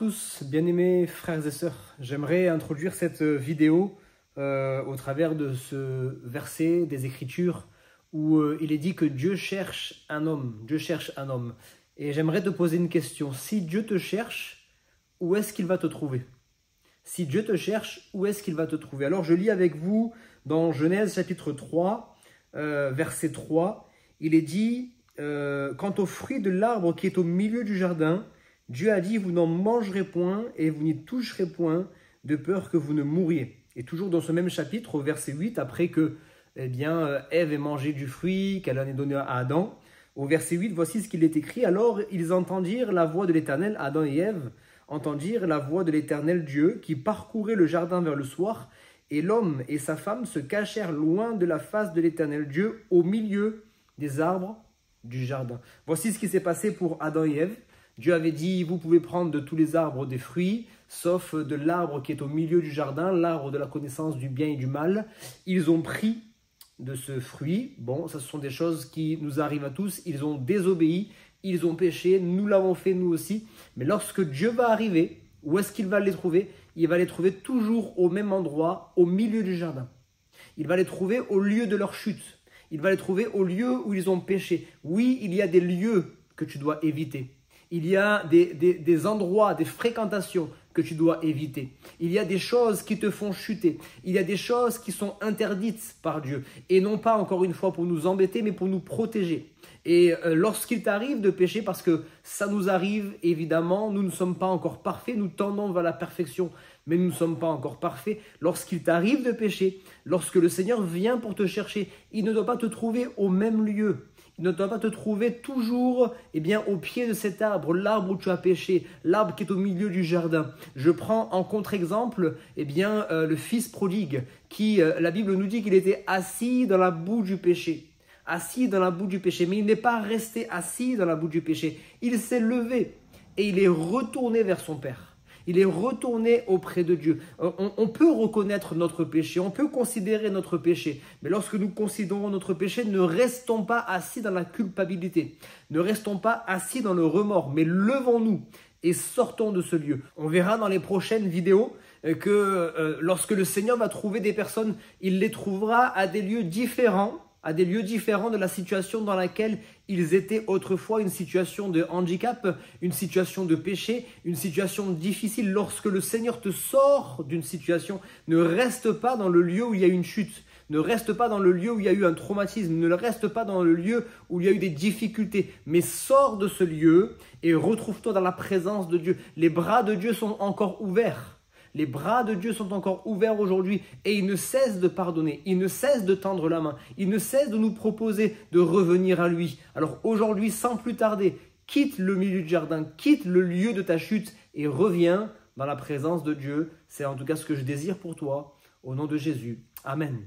tous, bien-aimés frères et sœurs. J'aimerais introduire cette vidéo au travers de ce verset des Écritures où il est dit que Dieu cherche un homme. Dieu cherche un homme. Et j'aimerais te poser une question. Si Dieu te cherche, où est-ce qu'il va te trouver? Si Dieu te cherche, où est-ce qu'il va te trouver? Alors je lis avec vous dans Genèse chapitre 3, verset 3. Il est dit, quant au fruit de l'arbre qui est au milieu du jardin, Dieu a dit, vous n'en mangerez point et vous n'y toucherez point, de peur que vous ne mouriez. Et toujours dans ce même chapitre, au verset 8, après que Ève ait mangé du fruit qu'elle en ait donné à Adam, au verset 8, voici ce qu'il est écrit. Alors ils entendirent la voix de l'Éternel, Adam et Ève entendirent la voix de l'Éternel Dieu qui parcourait le jardin vers le soir, et l'homme et sa femme se cachèrent loin de la face de l'Éternel Dieu au milieu des arbres du jardin. Voici ce qui s'est passé pour Adam et Ève. Dieu avait dit, vous pouvez prendre de tous les arbres des fruits, sauf de l'arbre qui est au milieu du jardin, l'arbre de la connaissance du bien et du mal. Ils ont pris de ce fruit. Bon, ça, ce sont des choses qui nous arrivent à tous. Ils ont désobéi, ils ont péché, nous l'avons fait nous aussi. Mais lorsque Dieu va arriver, où est-ce qu'il va les trouver? Il va les trouver toujours au même endroit, au milieu du jardin. Il va les trouver au lieu de leur chute. Il va les trouver au lieu où ils ont péché. Oui, il y a des lieux que tu dois éviter. Il y a des endroits, des fréquentations que tu dois éviter. Il y a des choses qui te font chuter. Il y a des choses qui sont interdites par Dieu. Et non pas, encore une fois, pour nous embêter, mais pour nous protéger. Et lorsqu'il t'arrive de pécher, parce que ça nous arrive, évidemment, nous ne sommes pas encore parfaits, nous tendons vers la perfection, mais nous ne sommes pas encore parfaits. Lorsqu'il t'arrive de pécher, lorsque le Seigneur vient pour te chercher, il ne doit pas te trouver au même lieu. Il ne doit pas te trouver toujours au pied de cet arbre, l'arbre où tu as péché, l'arbre qui est au milieu du jardin. Je prends en contre-exemple le fils prodigue, qui, la Bible nous dit qu'il était assis dans la boue du péché. Assis dans la boue du péché, mais il n'est pas resté assis dans la boue du péché. Il s'est levé et il est retourné vers son Père. Il est retourné auprès de Dieu. On peut reconnaître notre péché, on peut considérer notre péché. Mais lorsque nous considérons notre péché, ne restons pas assis dans la culpabilité. Ne restons pas assis dans le remords, mais levons-nous et sortons de ce lieu. On verra dans les prochaines vidéos que lorsque le Seigneur va trouver des personnes, il les trouvera à des lieux différents de la situation dans laquelle ils étaient autrefois, une situation de handicap, une situation de péché, une situation difficile. Lorsque le Seigneur te sort d'une situation, ne reste pas dans le lieu où il y a une chute, ne reste pas dans le lieu où il y a eu un traumatisme, ne reste pas dans le lieu où il y a eu des difficultés, mais sors de ce lieu et retrouve-toi dans la présence de Dieu. Les bras de Dieu sont encore ouverts. Les bras de Dieu sont encore ouverts aujourd'hui et il ne cesse de pardonner, il ne cesse de tendre la main, il ne cesse de nous proposer de revenir à lui. Alors aujourd'hui, sans plus tarder, quitte le milieu du jardin, quitte le lieu de ta chute et reviens dans la présence de Dieu. C'est en tout cas ce que je désire pour toi. Au nom de Jésus. Amen.